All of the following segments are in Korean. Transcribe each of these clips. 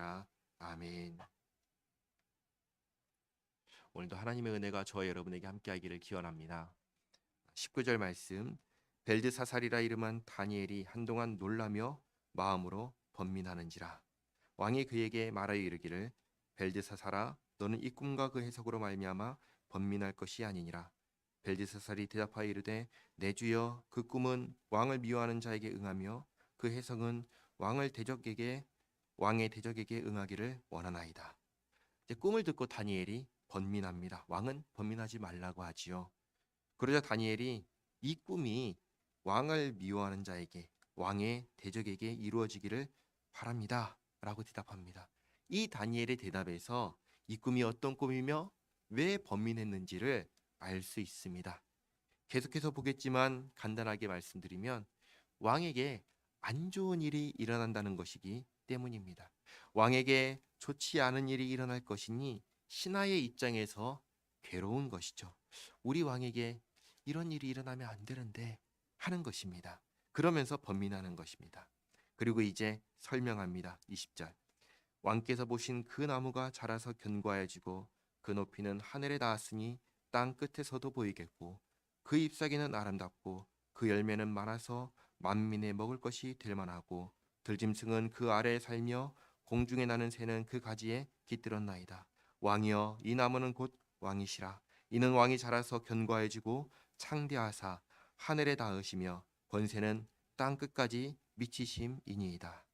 될지라. 아멘. 오늘도 하나님의 은혜가 저와 여러분에게 함께하기를 기원합니다. 19절 말씀. 벨드사살이라 이름한 다니엘이 한동안 놀라며 마음으로 번민하는지라. 왕이 그에게 말하여 이르기를 벨드사살아 너는 이 꿈과 그 해석으로 말미암아 번민할 것이 아니니라. 벨드사살이 대답하여 이르되 내 주여 그 꿈은 왕을 미워하는 자에게 응하며 그 해석은 왕의 대적에게 응하기를 원하나이다. 이제 꿈을 듣고 다니엘이 번민합니다. 왕은 번민하지 말라고 하지요. 그러자 다니엘이 이 꿈이 왕을 미워하는 자에게 왕의 대적에게 이루어지기를 바랍니다 라고 대답합니다. 이 다니엘의 대답에서 이 꿈이 어떤 꿈이며 왜 번민했는지를 알 수 있습니다. 계속해서 보겠지만 간단하게 말씀드리면 왕에게 안 좋은 일이 일어난다는 것이기 때문입니다. 왕에게 좋지 않은 일이 일어날 것이니 신하의 입장에서 괴로운 것이죠. 우리 왕에게 이런 일이 일어나면 안 되는데 하는 것입니다. 그러면서 번민하는 것입니다. 그리고 이제 설명합니다. 20절. 왕께서 보신 그 나무가 자라서 견고해지고 그 높이는 하늘에 닿았으니 땅 끝에서도 보이겠고 그 잎사귀는 아름답고 그 열매는 많아서 만민의 먹을 것이 될 만하고 들짐승은 그 아래에 살며 공중에 나는 새는 그 가지에 깃들었나이다. 왕이여 이 나무는 곧 왕이시라. 이는 왕이 자라서 견고해지고 창대하사 하늘에 닿으시며 권세는 땅 끝까지 미치심이니이다.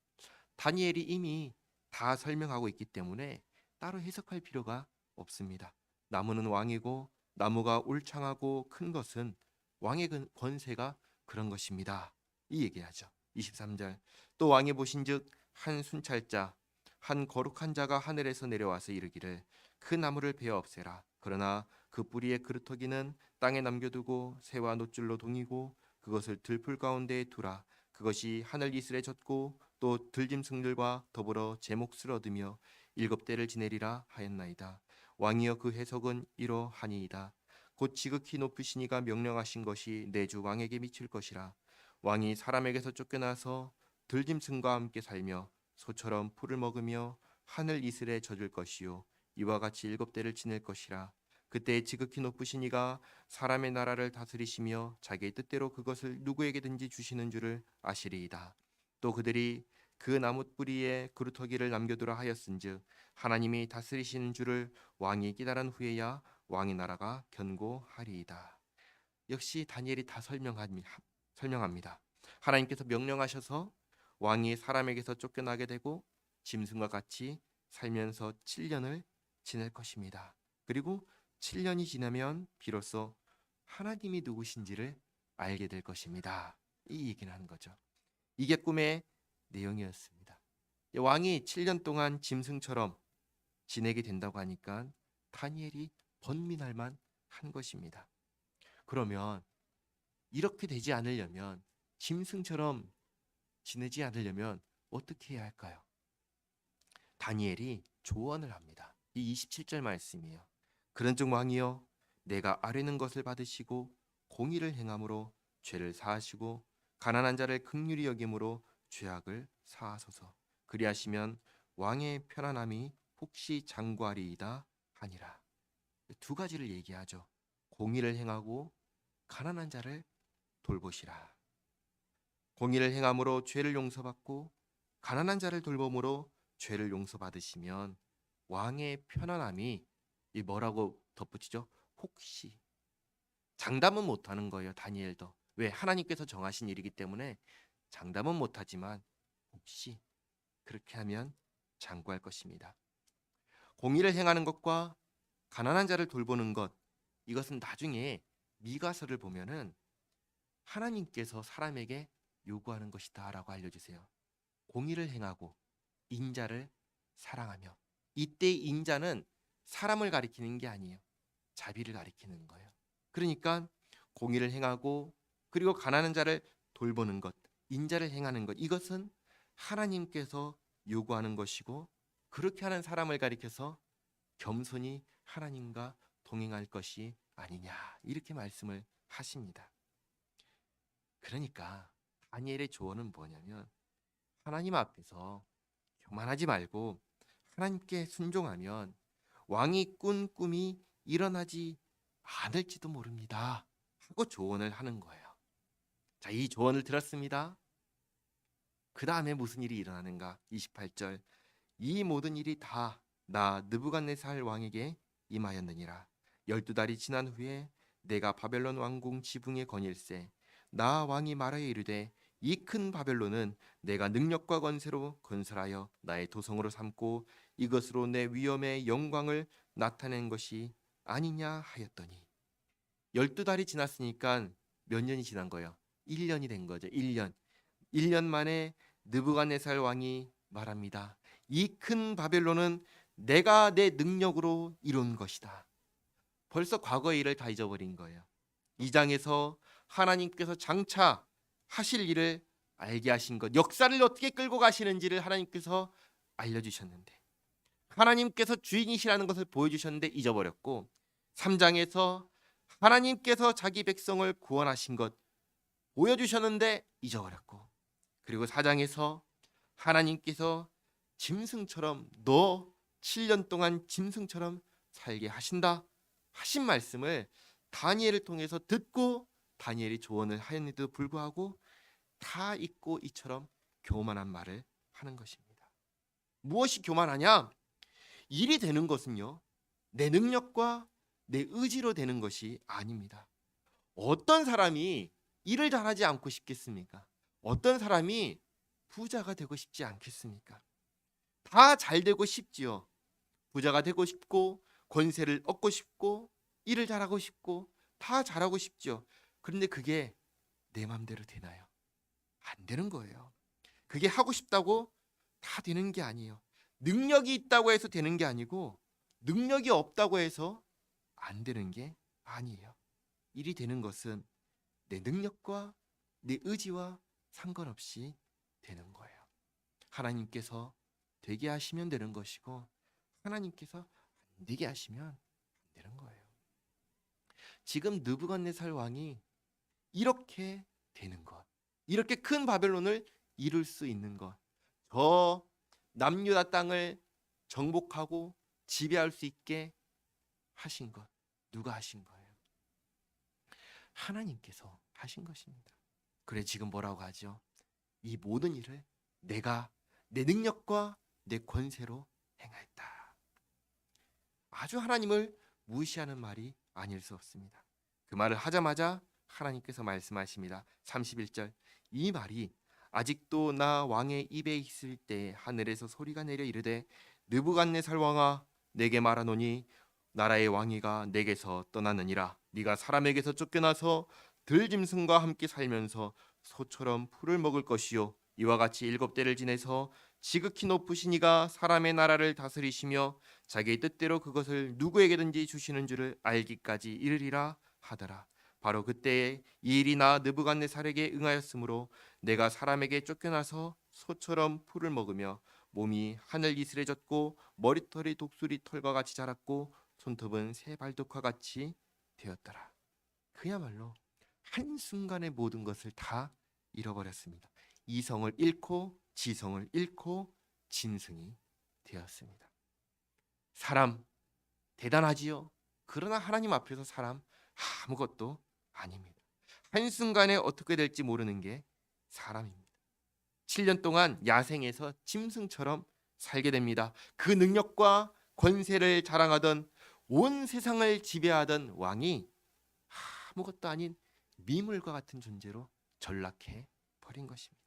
다니엘이 이미 다 설명하고 있기 때문에 따로 해석할 필요가 없습니다. 나무는 왕이고 나무가 울창하고 큰 것은 왕의 권세가 그런 것입니다. 이 얘기하죠. 23절. 또 왕이 보신즉 한 순찰자 한 거룩한 자가 하늘에서 내려와서 이르기를 그 나무를 베어 없애라. 그러나 그 뿌리의 그루터기는 땅에 남겨두고 새와 노줄로 동이고 그것을 들풀 가운데에 두라. 그것이 하늘 이슬에 젖고 또 들짐승들과 더불어 제 몫을 얻으며 7대를 지내리라 하였나이다. 왕이여 그 해석은 이러하니이다. 곧 지극히 높으신 이가 명령하신 것이 내 주 왕에게 미칠 것이라. 왕이 사람에게서 쫓겨나서 들짐승과 함께 살며 소처럼 풀을 먹으며 하늘 이슬에 젖을 것이요 이와 같이 7대를 지낼 것이라. 그때 지극히 높으신 이가 사람의 나라를 다스리시며 자기의 뜻대로 그것을 누구에게든지 주시는 줄을 아시리이다. 또 그들이 그 나무 뿌리에 그루터기를 남겨두라 하였은즉 하나님이 다스리시는 줄을 왕이 깨달은 후에야 왕의 나라가 견고하리이다. 역시 다니엘이 다 설명합니다. 하나님께서 명령하셔서 왕이 사람에게서 쫓겨나게 되고 짐승과 같이 살면서 7년을 지낼 것입니다. 그리고 7년이 지나면 비로소 하나님이 누구신지를 알게 될 것입니다. 이 얘기를 하는 거죠. 이게 꿈의 내용이었습니다. 왕이 7년 동안 짐승처럼 지내게 된다고 하니까 다니엘이 번민할 만한 것입니다. 그러면 이렇게 되지 않으려면 짐승처럼 지내지 않으려면 어떻게 해야 할까요? 다니엘이 조언을 합니다. 이 27절 말씀이에요. 그런즉 왕이여 내가 아뢰는 것을 받으시고 공의를 행함으로 죄를 사하시고 가난한 자를 긍휼히 여김으로 죄악을 사하소서. 그리하시면 왕의 편안함이 혹시 장구하리이다 하니라. 두 가지를 얘기하죠. 공의를 행하고 가난한 자를 돌보시라. 공의를 행함으로 죄를 용서받고 가난한 자를 돌봄으로 죄를 용서받으시면 왕의 편안함이 이 뭐라고 덧붙이죠? 혹시 장담은 못하는 거예요. 다니엘도. 왜? 하나님께서 정하신 일이기 때문에 장담은 못하지만 혹시 그렇게 하면 장구할 것입니다. 공의를 행하는 것과 가난한 자를 돌보는 것, 이것은 나중에 미가서를 보면은 하나님께서 사람에게 요구하는 것이다 라고 알려주세요. 공의를 행하고 인자를 사랑하며. 이때 인자는 사람을 가리키는 게 아니에요. 자비를 가리키는 거예요. 그러니까 공의를 행하고 그리고 가난한 자를 돌보는 것, 인자를 행하는 것, 이것은 하나님께서 요구하는 것이고 그렇게 하는 사람을 가리켜서 겸손히 하나님과 동행할 것이 아니냐 이렇게 말씀을 하십니다. 그러니까 다니엘의 조언은 뭐냐면 하나님 앞에서 교만하지 말고 하나님께 순종하면 왕이 꾼 꿈이 일어나지 않을지도 모릅니다 하고 조언을 하는 거예요. 자, 이 조언을 들었습니다. 그 다음에 무슨 일이 일어나는가? 28절, 이 모든 일이 다 나 느부갓네살 왕에게 임하였느니라. 12달이 지난 후에 내가 바벨론 왕궁 지붕에 거닐세 나 왕이 말하여 이르되 이 큰 바벨론은 내가 능력과 권세로 건설하여 나의 도성으로 삼고 이것으로 내 위엄의 영광을 나타낸 것이 아니냐 하였더니, 12달이 지났으니까 몇 년이 지난 거예요? 1년이 된 거죠. 1년. 1년 만에 느부갓네살 왕이 말합니다. 이 큰 바벨론은 내가 내 능력으로 이룬 것이다. 벌써 과거의 일을 다 잊어버린 거예요. 이 장에서 하나님께서 장차 하실 일을 알게 하신 것, 역사를 어떻게 끌고 가시는지를 하나님께서 알려주셨는데, 하나님께서 주인이시라는 것을 보여주셨는데 잊어버렸고, 3장에서 하나님께서 자기 백성을 구원하신 것 보여주셨는데 잊어버렸고, 그리고 4장에서 하나님께서 짐승처럼 너 7년 동안 짐승처럼 살게 하신다 하신 말씀을 다니엘을 통해서 듣고 다니엘이 조언을 하였는데도 불구하고 다 잊고 이처럼 교만한 말을 하는 것입니다. 무엇이 교만하냐? 일이 되는 것은요, 내 능력과 내 의지로 되는 것이 아닙니다. 어떤 사람이 일을 잘하지 않고 싶겠습니까? 어떤 사람이 부자가 되고 싶지 않겠습니까? 다 잘 되고 싶지요. 부자가 되고 싶고 권세를 얻고 싶고 일을 잘하고 싶고 다 잘하고 싶죠. 그런데 그게 내 맘대로 되나요? 안 되는 거예요. 그게 하고 싶다고 다 되는 게 아니에요. 능력이 있다고 해서 되는 게 아니고 능력이 없다고 해서 안 되는 게 아니에요. 일이 되는 것은 내 능력과 내 의지와 상관없이 되는 거예요. 하나님께서 되게 하시면 되는 것이고 하나님께서 안 되게 하시면 안 되는 거예요. 지금 느부갓네살 왕이 이렇게 되는 것, 이렇게 큰 바벨론을 이룰 수 있는 것, 저 남유다 땅을 정복하고 지배할 수 있게 하신 것, 누가 하신 거예요? 하나님께서 하신 것입니다. 그래 지금 뭐라고 하죠? 이 모든 일을 내가 내 능력과 내 권세로 행하였다. 아주 하나님을 무시하는 말이 아닐 수 없습니다. 그 말을 하자마자 하나님께서 말씀하십니다. 31절, 이 말이 아직도 나 왕의 입에 있을 때 하늘에서 소리가 내려 이르되 느부갓네살 왕아 내게 말하노니 나라의 왕위가 내게서 떠나느니라. 네가 사람에게서 쫓겨나서 들짐승과 함께 살면서 소처럼 풀을 먹을 것이요 이와 같이 7대를 지내서 지극히 높으신 이가 사람의 나라를 다스리시며 자기의 뜻대로 그것을 누구에게든지 주시는 줄을 알기까지 이르리라 하더라. 바로 그때에 이 일이 나 느부갓네살에게 응하였으므로 내가 사람에게 쫓겨나서 소처럼 풀을 먹으며 몸이 하늘 이슬에 젖고 머리털이 독수리 털과 같이 자랐고 손톱은 새 발톱과 같이 되었더라. 그야말로 한순간에 모든 것을 다 잃어버렸습니다. 이성을 잃고 지성을 잃고 짐승이 되었습니다. 사람 대단하지요. 그러나 하나님 앞에서 사람 아무것도 아닙니다. 한순간에 어떻게 될지 모르는 게 사람입니다. 7년 동안 야생에서 짐승처럼 살게 됩니다. 그 능력과 권세를 자랑하던 온 세상을 지배하던 왕이 아무것도 아닌 미물과 같은 존재로 전락해 버린 것입니다.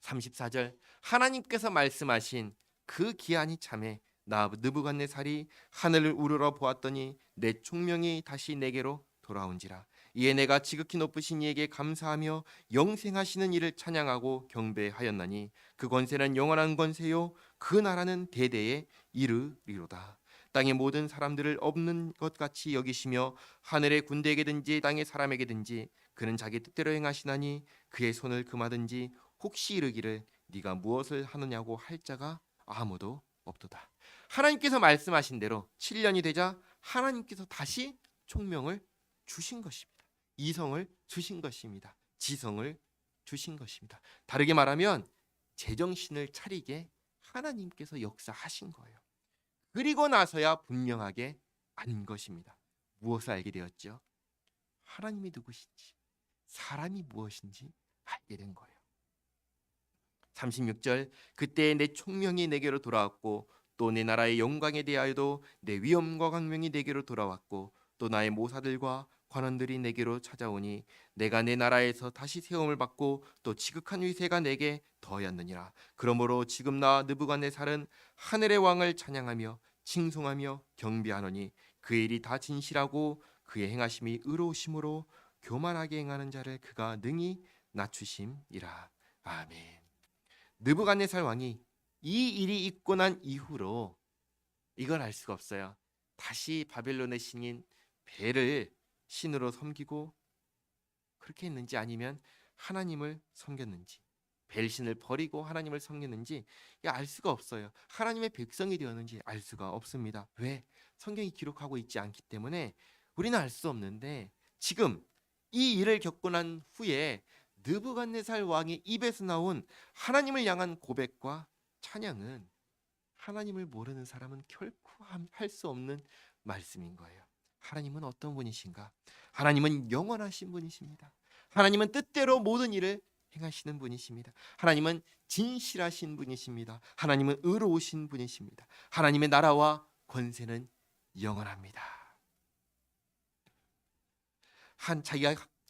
34절, 하나님께서 말씀하신 그 기한이 참에 나 느부갓네살이 하늘을 우러러 보았더니 내 총명이 다시 내게로 돌아온지라. 이에 내가 지극히 높으신 이에게 감사하며 영생하시는 이를 찬양하고 경배하였나니 그 권세는 영원한 권세요 그 나라는 대대에 이르리로다. 땅의 모든 사람들을 없는 것 같이 여기시며 하늘의 군대에게든지 땅의 사람에게든지 그는 자기 뜻대로 행하시나니 그의 손을 금하든지 혹시 이르기를 네가 무엇을 하느냐고 할 자가 아무도 없도다. 하나님께서 말씀하신 대로 7년이 되자 하나님께서 다시 총명을 주신 것입니다. 이성을 주신 것입니다. 지성을 주신 것입니다. 다르게 말하면 제정신을 차리게 하나님께서 역사하신 거예요. 그리고 나서야 분명하게 안 것입니다. 무엇을 알게 되었죠? 하나님이 누구신지, 사람이 무엇인지 알게 된 거예요. 36절, 그때 내 총명이 내게로 돌아왔고 또 내 나라의 영광에 대하여도 내 위엄과 강명이 내게로 돌아왔고 또 나의 모사들과 관원들이 내게로 찾아오니 내가 내 나라에서 다시 세움을 받고 또 지극한 위세가 내게 더하였느니라. 그러므로 지금 나 느부갓네살은 하늘의 왕을 찬양하며 칭송하며 경배하노니 그의 일이 다 진실하고 그의 행하심이 의로우심으로 교만하게 행하는 자를 그가 능히 낮추심이라. 아멘. 느부갓네살 왕이 이 일이 있고 난 이후로 이걸 알 수가 없어요. 다시 바벨론의 신인 벨을 신으로 섬기고 그렇게 했는지 아니면 하나님을 섬겼는지, 벨신을 버리고 하나님을 섬겼는지 알 수가 없어요. 하나님의 백성이 되었는지 알 수가 없습니다. 왜? 성경이 기록하고 있지 않기 때문에 우리는 알 수 없는데, 지금 이 일을 겪고 난 후에 느부갓네살 왕의 입에서 나온 하나님을 향한 고백과 찬양은 하나님을 모르는 사람은 결코 할 수 없는 말씀인 거예요. 하나님은 어떤 분이신가? 하나님은 영원하신 분이십니다. 하나님은 뜻대로 모든 일을 행하시는 분이십니다. 하나님은 진실하신 분이십니다. 하나님은 의로우신 분이십니다. 하나님의 나라와 권세는 영원합니다.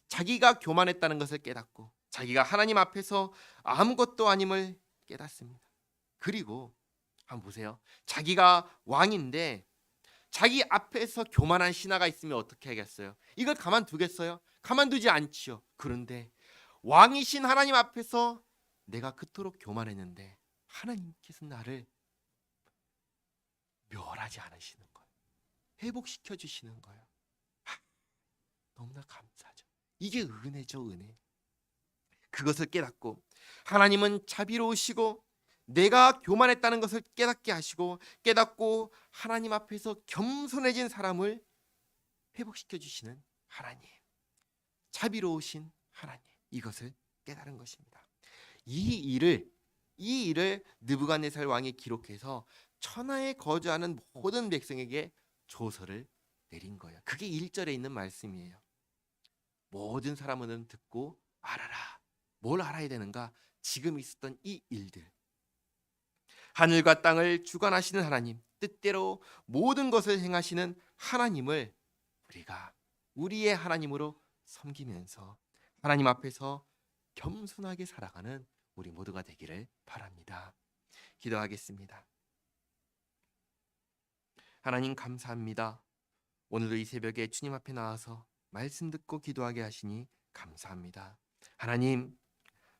자기가 교만했다는 것을 깨닫고 자기가 하나님 앞에서 아무것도 아님을 깨닫습니다. 그리고 한번 보세요. 자기가 왕인데 자기 앞에서 교만한 신하가 있으면 어떻게 하겠어요? 이걸 가만두겠어요? 가만두지 않지요. 그런데 왕이신 하나님 앞에서 내가 그토록 교만했는데 하나님께서 나를 멸하지 않으시는 거예요. 회복시켜 주시는 거예요. 너무나 감사하죠. 이게 은혜죠, 은혜. 그것을 깨닫고 하나님은 자비로우시고 내가 교만했다는 것을 깨닫게 하시고 깨닫고 하나님 앞에서 겸손해진 사람을 회복시켜 주시는 하나님, 자비로우신 하나님, 이것을 깨달은 것입니다. 이 일을 느부갓네살 왕이 기록해서 천하에 거주하는 모든 백성에게 조서를 내린 거예요. 그게 1절에 있는 말씀이에요. 모든 사람은 듣고 알아라. 뭘 알아야 되는가? 지금 있었던 이 일들, 하늘과 땅을 주관하시는 하나님, 뜻대로 모든 것을 행하시는 하나님을 우리가 우리의 하나님으로 섬기면서 하나님 앞에서 겸손하게 살아가는 우리 모두가 되기를 바랍니다. 기도하겠습니다. 하나님 감사합니다. 오늘도 이 새벽에 주님 앞에 나와서 말씀 듣고 기도하게 하시니 감사합니다.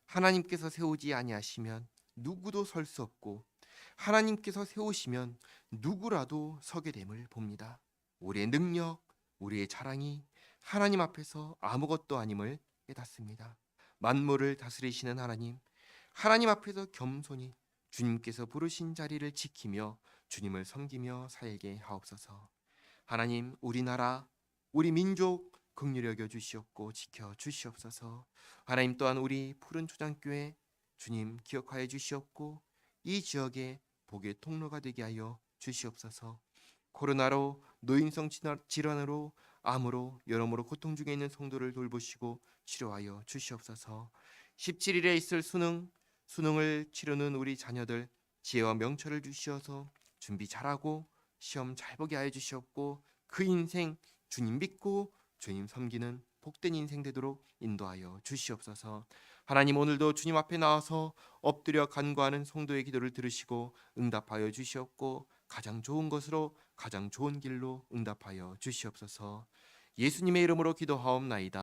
하나님께서 세우지 아니하시면 누구도 설 수 없고 하나님께서 세우시면 누구라도 서게 됨을 봅니다. 우리의 능력, 우리의 자랑이 하나님 앞에서 아무것도 아님을 깨닫습니다. 만물을 다스리시는 하나님 앞에서 겸손히 주님께서 부르신 자리를 지키며 주님을 섬기며 살게 하옵소서. 하나님, 우리나라, 우리 민족 긍휼히 여겨 주시옵고 지켜 주시옵소서. 하나님 또한 우리 푸른 초장교회 주님 기억하여 주시옵고 이 지역의 복의 통로가 되게 하여 주시옵소서. 코로나로 노인성 질환으로 암으로 여러모로 고통 중에 있는 성도를 돌보시고 치료하여 주시옵소서. 17일에 있을 수능을 치르는 우리 자녀들 지혜와 명철을 주시어서 준비 잘하고 시험 잘 보게 하여 주시옵고 그 인생 주님 믿고 주님 섬기는 복된 인생 되도록 인도하여 주시옵소서. 하나님, 오늘도 주님 앞에 나와서 엎드려 간구하는 성도의 기도를 들으시고 응답하여 주시옵고 가장 좋은 것으로 가장 좋은 길로 응답하여 주시옵소서. 예수님의 이름으로 기도하옵나이다.